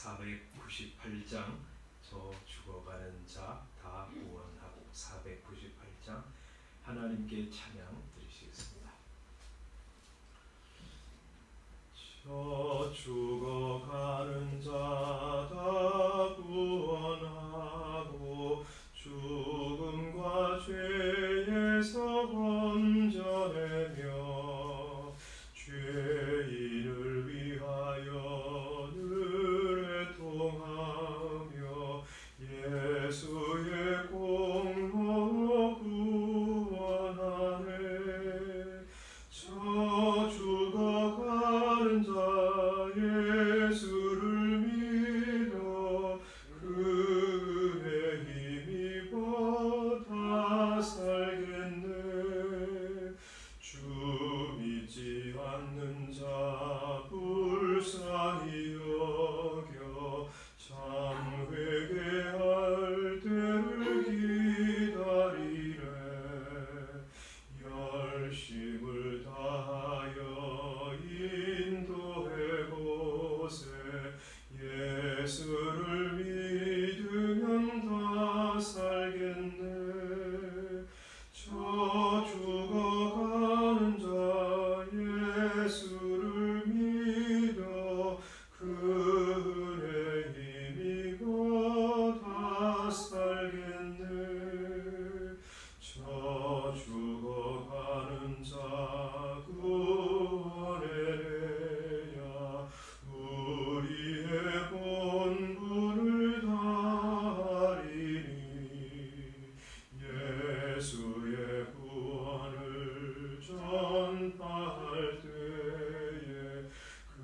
498장 저 죽어가는 자 다 구원하고 498장 하나님께 찬양 드리시겠습니다. 저 죽어가는 자 다 구원하고 죽음과 죄에서 건져내며 죄인을 위하여 늘 애통하며 예수의 공로로 구원하네. 저 죽어가는 자 예수를 믿어 그 은혜 힘입어 다 살겠네. 주 믿지 않는 자 불쌍히 여겨 참 회개할 때를 기다리네. 열심을 다하여 인도해보세. 예수를 믿으면 다 살겠네. 저 죽어가는 자 예수를 믿어 그 은혜 힘입어 다 살겠네. 저 죽어가는 자 구원해내야 우리의 본분을 다하리니. 예수의 구원을 전파할 때에 그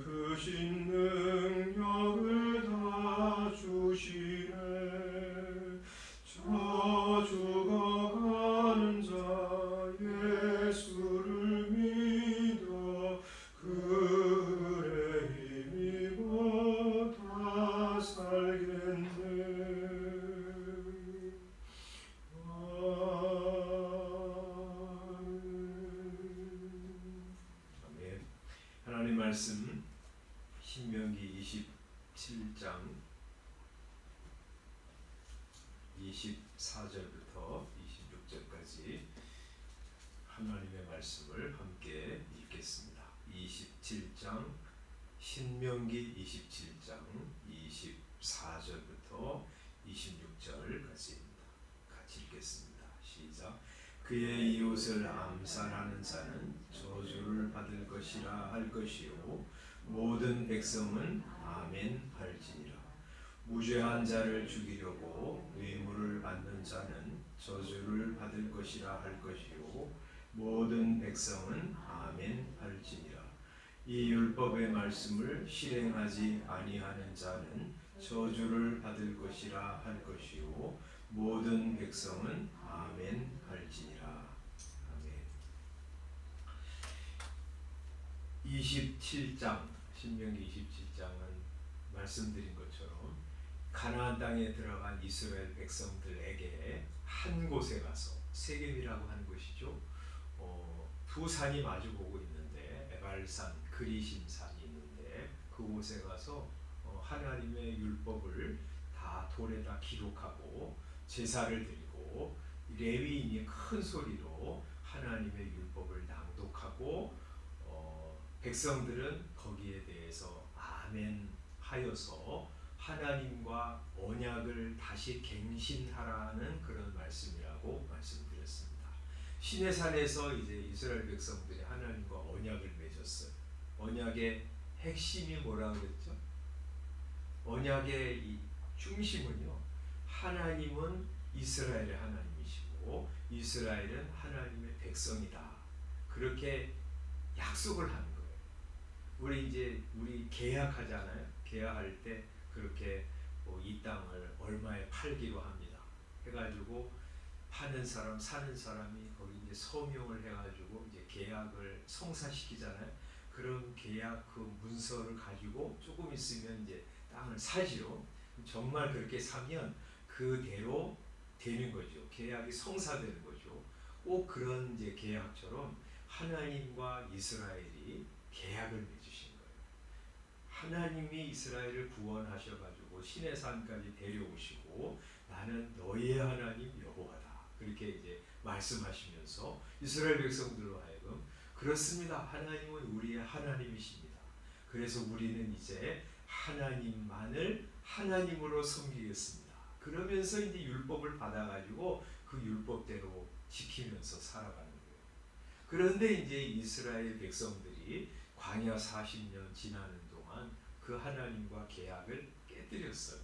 크신 능력을 다 주시네. 저 죽어가는 자 예수를 믿어 그 은혜 힘입어 다 살겠네. 아멘. 하나님 말씀 신명기 27장 24절부터 26절까지 하나님의 말씀을 함께 읽겠습니다. 27장 신명기 27장 24절부터 26절까지입니다. 같이 읽겠습니다. 시작. 그의 이웃을 암살하는 자는 저주를 받을 것이라 할 것이요 모든 백성은 아멘 할지니라. 무죄한 자를 죽이려고 뇌물을 받는 자는 저주를 받을 것이라 할 것이요 모든 백성은 아멘 할지니라. 이 율법의 말씀을 실행하지 아니하는 자는 저주를 받을 것이라 할 것이요 모든 백성은 아멘 할지니라. 아멘. 27장 신명기 27장은 말씀드린 것처럼 가나안 땅에 들어간 이스라엘 백성들에게 한 곳에 가서 세겜이라고 하는 곳이죠. 두 산이 마주보고 있는데 에발산, 그리심산이 있는데 그곳에 가서 하나님의 율법을 다 돌에다 기록하고 제사를 드리고 레위인이 큰 소리로 하나님의 율법을 낭독하고 백성들은 거기에 대해서 아멘 하여서 하나님과 언약을 다시 갱신하라는 그런 말씀이라고 말씀드렸습니다. 시내산에서 이제 이스라엘 백성들이 하나님과 언약을 맺었어요. 언약의 핵심이 뭐라고 그랬죠? 언약의 이 중심은요, 하나님은 이스라엘의 하나님이시고 이스라엘은 하나님의 백성이다. 그렇게 약속을 하는 거예요. 우리 계약하잖아요. 계약할 때 그렇게 이 땅을 얼마에 팔기로 합니다. 해가지고 파는 사람, 사는 사람이 거기 이제 서명을 해가지고 이제 계약을 성사시키잖아요. 그런 계약 그 문서를 가지고 조금 있으면 이제 땅을 사지요. 정말 그렇게 사면 그대로 되는 거죠. 계약이 성사되는 거죠. 꼭 그런 이제 계약처럼 하나님과 이스라엘이 계약을 맺으신 거예요. 하나님이 이스라엘을 구원하셔가지고 시내 산까지 데려오시고 나는 너희의 하나님 여호와다. 그렇게 이제 말씀하시면서 이스라엘 백성들로 하여금 그렇습니다. 하나님은 우리의 하나님이십니다. 그래서 우리는 이제 하나님만을 하나님으로 섬기겠습니다. 그러면서 이제 율법을 받아가지고 그 율법대로 지키면서 살아가는 거예요. 그런데 이제 이스라엘 백성들이 광야 40년 지나는 동안 그 하나님과 계약을 깨뜨렸어요.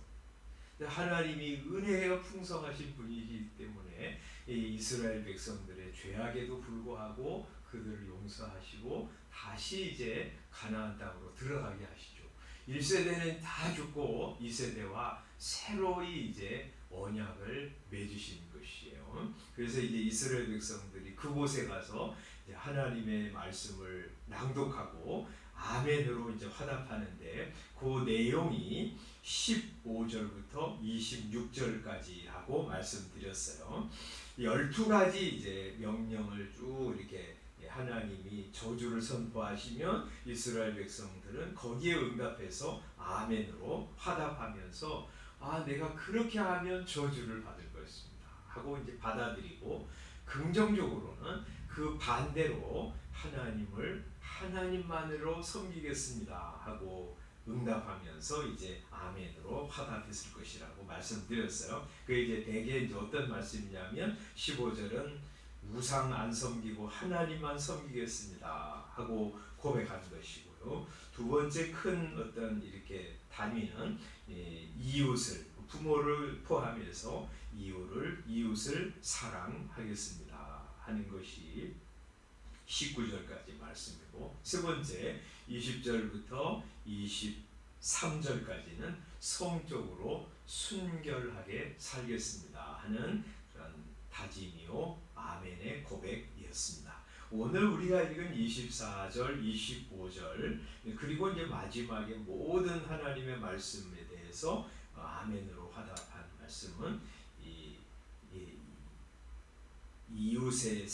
하나님이 은혜가 풍성하신 분이기 때문에 이 이스라엘 백성들의 죄악에도 불구하고 그들을 용서하시고 다시 이제 가나안 땅으로 들어가게 하시죠. 1세대는 다 죽고 2세대와 새로이 이제 언약을 맺으신 것이에요. 그래서 이제 이스라엘 백성들이 그곳에 가서 이제 하나님의 말씀을 낭독하고 아멘으로 이제 화답하는데 그 내용이 15절부터 26절까지라고 말씀드렸어요. 12가지 이제 명령을 쭉 이렇게 하나님이 저주를 선포하시면 이스라엘 백성들은 거기에 응답해서 아멘으로 화답하면서 내가 그렇게 하면 저주를 받을 것입니다 하고 이제 받아들이고, 긍정적으로는 그 반대로 하나님을 하나님만으로 섬기겠습니다 하고 응답하면서 이제 아멘으로 화답했을 것이라고 말씀드렸어요. 그 이제 대개 이제 어떤 말씀이냐면 15절은 우상 안 섬기고 하나님만 섬기겠습니다 하고 고백하는 것이고요. 두 번째 큰 어떤 이렇게 단위는 이웃을, 부모를 포함해서 이웃을 사랑하겠습니다 하는 것이 19절까지 말씀이고, 세 번째 20절부터 23절까지는 성적으로 순결하게 살겠습니다 하는 그런 다짐이요 아멘의 고백이었습니다. 오늘 우리가 읽은 24절, 25절 그리고 이제 마지막에 모든 하나님의 말씀에 대해서 아멘으로 화답한 말씀은 이웃의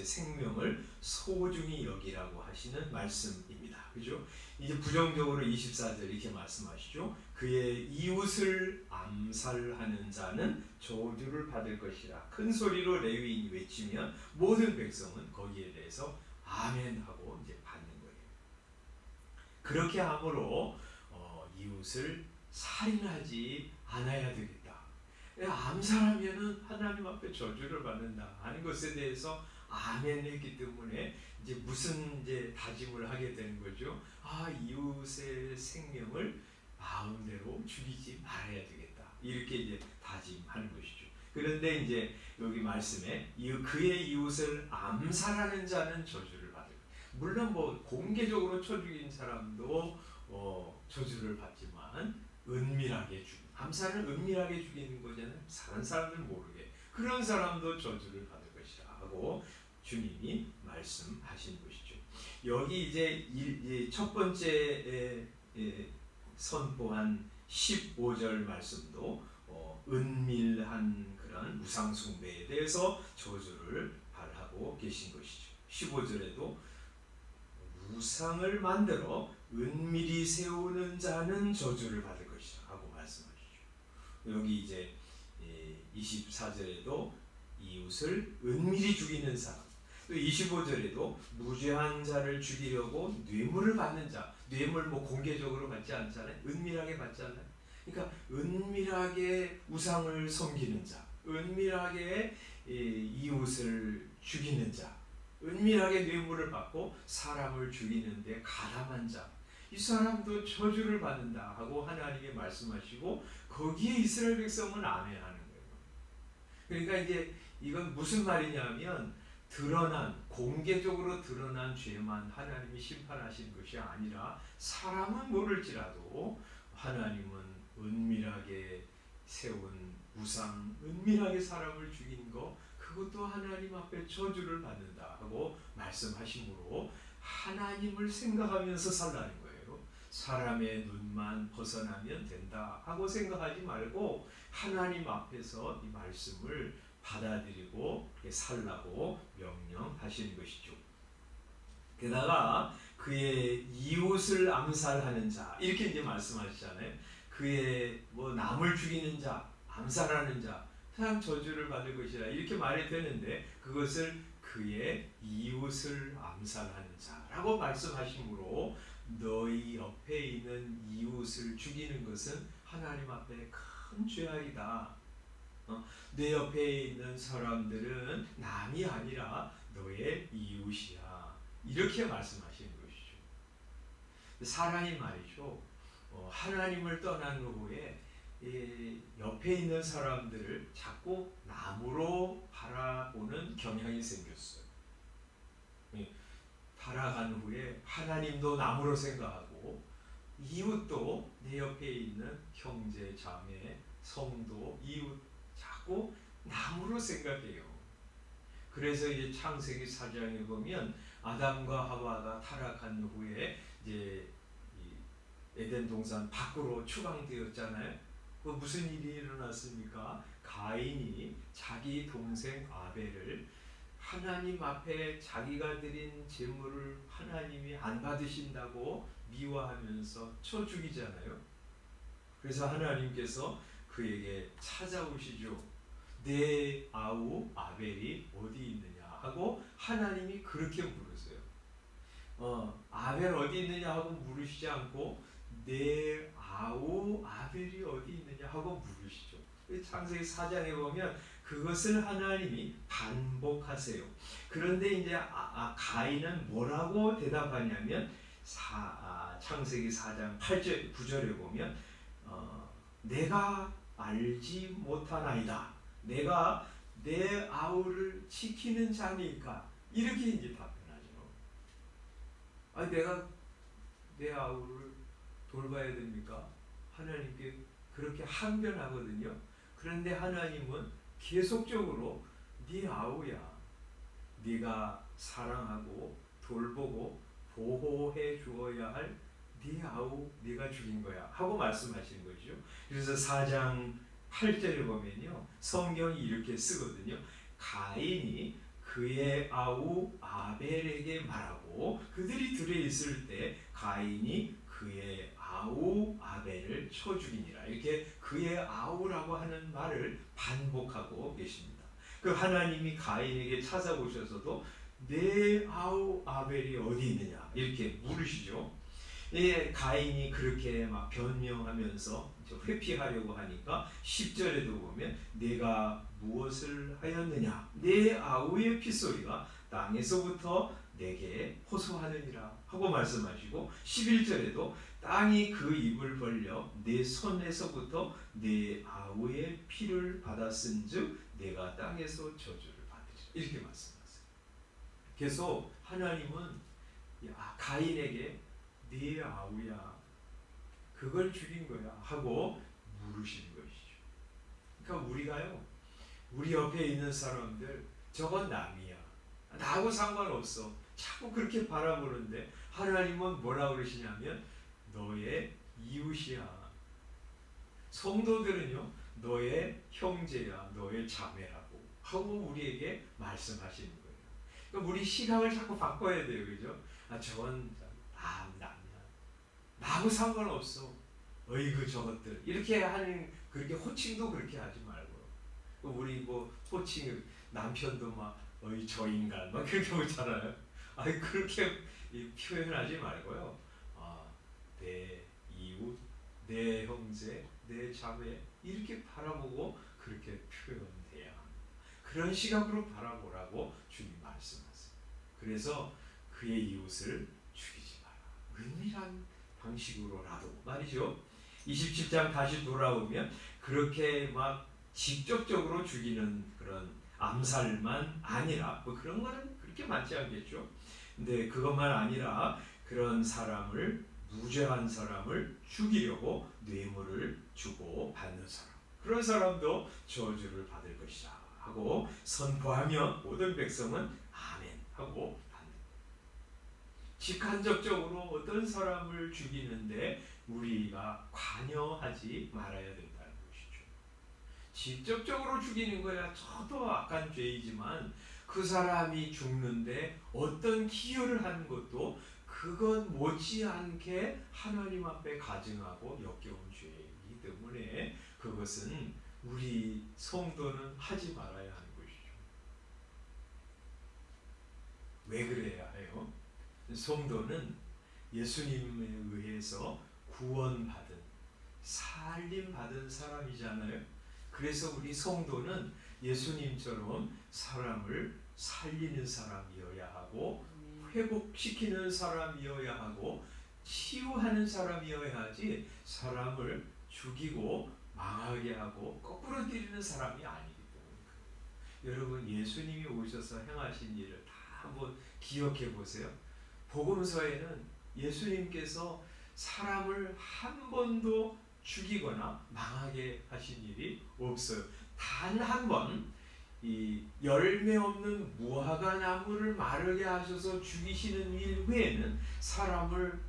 생명을 소중히 여기라고 하시는 말씀입니다. 그죠? 이제 부정적으로 24절 이렇게 말씀하시죠. 그의 이웃을 암살하는 자는 저주를 받을 것이라. 큰 소리로 레위인이 외치면 모든 백성은 거기에 대해서 아멘하고 이제 받는 거예요. 그렇게 함으로 이웃을 살인하지 않아야 되겠다. 암살하면은 하나님 앞에 저주를 받는다 하는 것에 대해서 아멘했기 때문에 이제 무슨 이제 다짐을 하게 되는 거죠. 이웃의 생명을 마음대로 죽이지 말아야 되겠다. 이렇게 이제 다짐하는 것이죠. 그런데 이제 여기 말씀에 그의 이웃을 암살하는 자는 저주를 받을. 물론 뭐 공개적으로 쳐 죽인 사람도 저주를 받지만 은밀하게 암살은 은밀하게 죽이는 거잖아요. 사는 사람들 모르게. 그런 사람도 저주를 받을 것이라 하고 주님이 말씀하신 것이죠. 여기 이제 첫 번째 선포한 15절 말씀도 은밀한 그런 우상 숭배에 대해서 저주를 발하고 계신 것이죠. 15절에도 우상을 만들어 은밀히 세우는 자는 저주를 받을 것이라 하고 말씀하시죠. 여기 이제 24절에도 이웃을 은밀히 죽이는 사람, 또 25절에도 무죄한 자를 죽이려고 뇌물을 받는 자, 뇌물 뭐 공개적으로 받지 않잖아요. 은밀하게 받잖아요. 그러니까 은밀하게 우상을 섬기는 자, 은밀하게 이웃을 죽이는 자, 은밀하게 뇌물을 받고 사람을 죽이는데 가담한 자, 이 사람도 저주를 받는다 하고 하나님이 말씀하시고 거기에 이스라엘 백성은 아멘하는 거예요. 그러니까 이제 이건 무슨 말이냐면 공개적으로 드러난 죄만 하나님이 심판하시는 것이 아니라 사람은 모를지라도 하나님은 은밀하게 세운 우상, 은밀하게 사람을 죽인 거, 그것도 하나님 앞에 저주를 받는다 하고 말씀하시므로 하나님을 생각하면서 살라는 거예요. 사람의 눈만 벗어나면 된다 하고 생각하지 말고 하나님 앞에서 이 말씀을 받아들이고 살라고 명령하시는 것이죠. 게다가 그의 이웃을 암살하는 자 이렇게 이제 말씀하시잖아요. 그의 뭐 남을 죽이는 자, 암살하는 자, 참 저주를 받을 것이라 이렇게 말이 되는데 그것을 그의 이웃을 암살하는 자라고 말씀하시므로 너희 옆에 있는 이웃을 죽이는 것은 하나님 앞에 큰 죄악이다. 내 옆에 있는 사람들은 남이 아니라 너의 이웃이야. 이렇게 말씀하시는 것이죠. 사람이 말이죠. 하나님을 떠난 후에 옆에 있는 사람들을 자꾸 남으로 바라보는 경향이 생겼어요. 살아간 후에 하나님도 남으로 생각하고 이웃도 내 옆에 있는 형제, 자매, 성도, 이웃 자꾸 남으로 생각해요. 그래서 이제 창세기 4장에 보면 아담과 하와가 타락한 후에 이제 에덴 동산 밖으로 추방되었잖아요. 그 무슨 일이 일어났습니까? 가인이 자기 동생 아벨을 하나님 앞에 자기가 드린 제물을 하나님이 안 받으신다고 미워하면서 쳐 죽이잖아요. 그래서 하나님께서 그에게 찾아오시죠. 내 아우 아벨이 어디 있느냐 하고 하나님이 그렇게 물으세요. 아벨 어디 있느냐 하고 물으시지 않고 내 아우 아벨이 어디 있느냐 하고 물으시죠. 창세기 4장에 보면 그것을 하나님이 반복하세요. 그런데 이제 가인은 뭐라고 대답하냐면 창세기 4장 8절 9절에 보면 내가 알지 못하나이다. 내가 내 아우를 지키는 자니까 이렇게 이제 답변하죠. 내가 내 아우를 돌봐야 됩니까? 하나님께 그렇게 항변하거든요. 그런데 하나님은 계속적으로 네 아우야. 네가 사랑하고 돌보고 보호해 주어야 할 네 아우 네가 죽인 거야 하고 말씀하시는 거죠. 그래서 4장 8절에 보면요. 성경이 이렇게 쓰거든요. 가인이 그의 아우 아벨에게 말하고 그들이 들에 있을 때 가인이 그의 아우 아벨을 쳐 죽이니라. 이렇게 그의 아우라고 하는 말을 반복하고 계십니다. 그 하나님이 가인에게 찾아오셔서도 내 아우 아벨이 어디 있느냐 이렇게 물으시죠. 가인이 그렇게 막 변명하면서 회피하려고 하니까 10절에도 보면 내가 무엇을 하였느냐 내 아우의 핏소리가 땅에서부터 내게 호소하느니라 하고 말씀하시고 11절에도 땅이 그 입을 벌려 내 손에서부터 내 아우의 피를 받았은즉 내가 땅에서 저주를 받으리라 이렇게 말씀하세요. 계속 하나님은 가인에게 네 아우야 그걸 죽인 거야 하고 물으시는 것이죠. 그러니까 우리가요 우리 옆에 있는 사람들 저건 남이야 나하고 상관없어 자꾸 그렇게 바라보는데 하나님은 뭐라고 그러시냐면 너의 이웃이야. 성도들은요 너의 형제야 너의 자매라고 하고 우리에게 말씀하시는 거예요. 그러니까 우리 시각을 자꾸 바꿔야 돼요. 그죠? 저건 남이야 나하고 상관없어 어이구 저것들 이렇게 하는 그렇게 호칭도 그렇게 하지 말고요. 우리 뭐 호칭 남편도 막 어이 저 인간 막 그렇게 하잖아요. 그렇게 표현하지 말고요. 내 이웃, 내 형제, 내 자매 이렇게 바라보고 그렇게 표현해야 합니다. 그런 시각으로 바라보라고 주님 말씀하세요. 그래서 그의 이웃을 죽이지 마라. 은밀한 방식으로라도 말이죠. 27장 다시 돌아오면 그렇게 막 직접적으로 죽이는 그런 암살만 아니라 뭐 그런 거는 그렇게 많지 않겠죠. 근데 그것만 아니라 그런 사람을 무죄한 사람을 죽이려고 뇌물을 주고 받는 사람 그런 사람도 저주를 받을 것이다 하고 선포하며 모든 백성은 아멘 하고 직간접적으로 어떤 사람을 죽이는데 우리가 관여하지 말아야 된다는 것이죠. 직접적으로 죽이는 거야 저도 악한 죄이지만 그 사람이 죽는데 어떤 기여를 하는 것도 그건 못지않게 하나님 앞에 가증하고 역겨운 죄이기 때문에 그것은 우리 성도는 하지 말아야 하는 것이죠. 왜 그래야 해요? 성도는 예수님에 의해서 구원받은, 살림받은 사람이잖아요. 그래서 우리 성도는 예수님처럼 사람을 살리는 사람이어야 하고, 회복시키는 사람이어야 하고, 치유하는 사람이어야 하지 사람을 죽이고 망하게 하고 거꾸로 때리는 사람이 아니기 때문에. 여러분, 예수님이 오셔서 행하신 일을 다 한번 기억해 보세요. 복음서에는 예수님께서 사람을 한 번도 죽이거나 망하게 하신 일이 없어요. 단 한 번 이 열매 없는 무화과 나무를 마르게 하셔서 죽이시는 일 외에는 사람을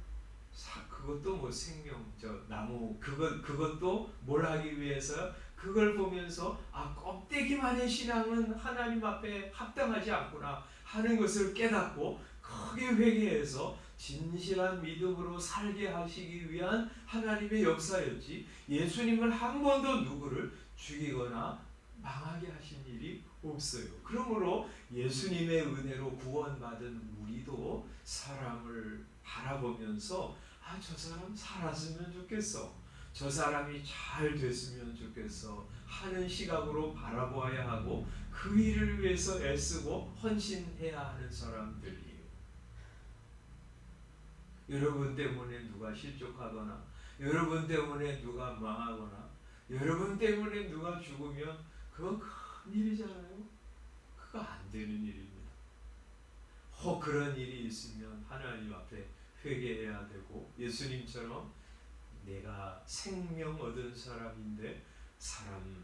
그것도 뭐 생명 나무 그것도 뭘 하기 위해서 그걸 보면서 껍데기만의 신앙은 하나님 앞에 합당하지 않구나 하는 것을 깨닫고 크게 회개해서 진실한 믿음으로 살게 하시기 위한 하나님의 역사였지, 예수님을 한 번도 누구를 죽이거나 망하게 하신 일이 없어요. 그러므로 예수님의 은혜로 구원받은 우리도 사람을 바라보면서 저 사람 살았으면 좋겠어, 저 사람이 잘 됐으면 좋겠어 하는 시각으로 바라보아야 하고 그 일을 위해서 애쓰고 헌신해야 하는 사람들이에요. 여러분 때문에 누가 실족하거나, 여러분 때문에 누가 망하거나, 여러분 때문에 누가 죽으면 그건 큰 일이잖아요. 그거 안 되는 일입니다. 그런 일이 있으면 하나님 앞에 회개해야 되고, 예수님처럼 내가 생명 얻은 사람인데 사람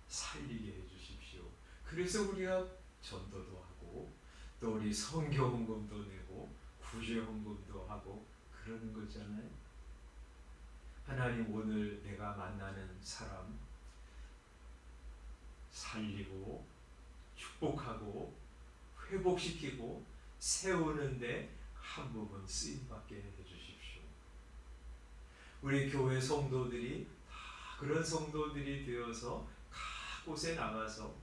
살리게 해주십시오. 그래서 우리가 전도도 하고 또 우리 성교헌금도 내고 구제헌금도 하고 그러는 거잖아요. 하나님, 오늘 내가 만나는 사람 살리고 축복하고 회복시키고 세우는데 한 부분 쓰임받게 해주십시오. 우리 교회 성도들이 다 그런 성도들이 되어서 각 곳에 나가서,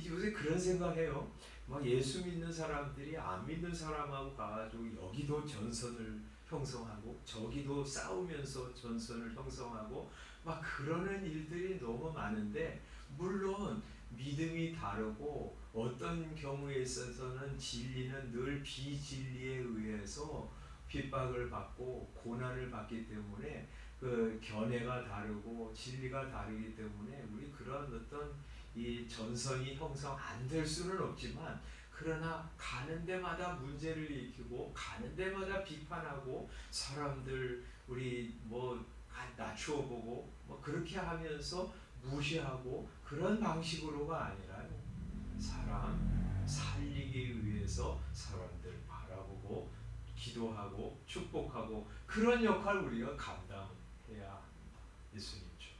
요새 그런 생각해요. 막 예수 믿는 사람들이 안 믿는 사람하고 가가지고 여기도 전선을 형성하고 저기도 싸우면서 전선을 형성하고 막 그러는 일들이 너무 많은데, 물론 믿음이 다르고 어떤 경우에 있어서는 진리는 늘 비진리에 의해서 핍박을 받고 고난을 받기 때문에 그 견해가 다르고 진리가 다르기 때문에 우리 그런 어떤 이 전선이 형성 안 될 수는 없지만, 그러나 가는 데마다 문제를 일으키고 가는 데마다 비판하고 사람들 우리 낮추어 보고 그렇게 하면서 무시하고 그런 방식으로가 아니라 사람 살리기 위해서 사람들 바라보고 기도하고 축복하고 그런 역할 우리가 감당해야 합니다. 예수님처럼.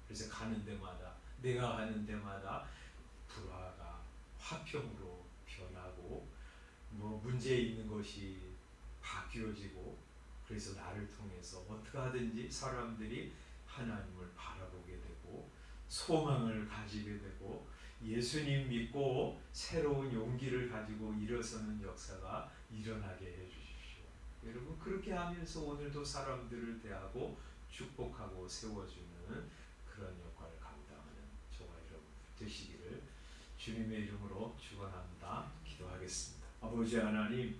그래서 가는 데마다, 내가 가는 데마다 불화가 화평으로 변하고 문제 있는 것이 바뀌어지고, 그래서 나를 통해서 어떻게 하든지 사람들이 하나님을 바라보게 되고 소망을 가지게 되고 예수님 믿고 새로운 용기를 가지고 일어서는 역사가 일어나게 해주십시오. 여러분, 그렇게 하면서 오늘도 사람들을 대하고 축복하고 세워주는 그런 역할을 감당하는 저와 여러분 되시기를 주님의 이름으로 축원합니다. 기도하겠습니다. 아버지 하나님,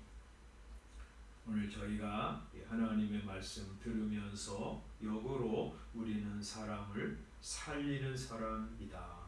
오늘 저희가 하나님의 말씀 들으면서 역으로 우리는 사람을 살리는 사람이다.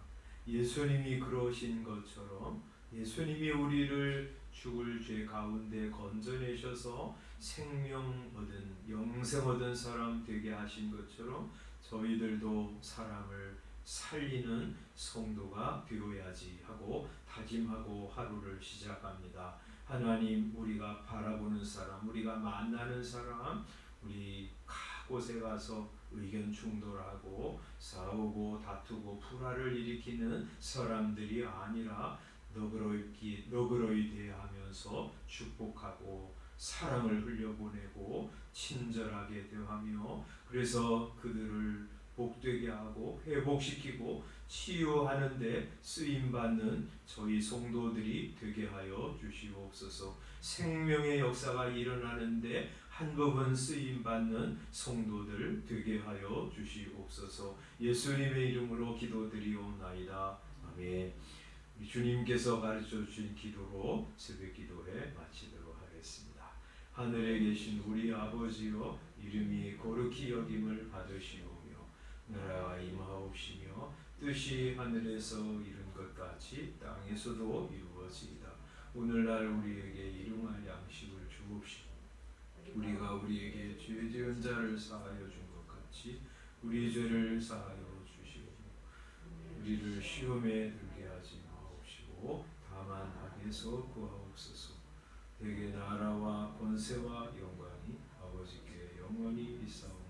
예수님이 그러신 것처럼 예수님이 우리를 죽을 죄 가운데 건져내셔서 생명 얻은, 영생 얻은 사람 되게 하신 것처럼 저희들도 사람을 살리는 성도가 되어야지 하고 다짐하고 하루를 시작합니다. 하나님, 우리가 바라보는 사람, 우리가 만나는 사람, 우리 각 곳에 가서 의견 충돌하고 싸우고 다투고 불화를 일으키는 사람들이 아니라 너그러이 대하면서 축복하고 사랑을 흘려보내고 친절하게 대하며 그래서 그들을 복되게 하고 회복시키고 치유하는데 쓰임받는 저희 성도들이 되게 하여 주시옵소서. 생명의 역사가 일어나는데 한 부분 쓰임받는 성도들 되게 하여 주시옵소서. 예수님의 이름으로 기도드리옵나이다. 아멘. 우리 주님께서 가르쳐 주신 기도로 새벽 기도회 마치도록 하겠습니다. 하늘에 계신 우리 아버지여, 이름이 거룩히 여김을 받으시오며 나라가 임하옵시며 뜻이 하늘에서 이룬 것 같이 땅에서도 이루어지이다. 오늘날 우리에게 일용할 양식을 주옵시고 우리가 우리에게 죄 지은 자를 사하여 준 것 같이 우리 죄를 사하여 주시고 우리를 시험에 들게 하지 마옵시고 다만 악에서 구하옵소서. 대개 나라와 권세와 영광이 아버지께 영원히 있사옵나이다.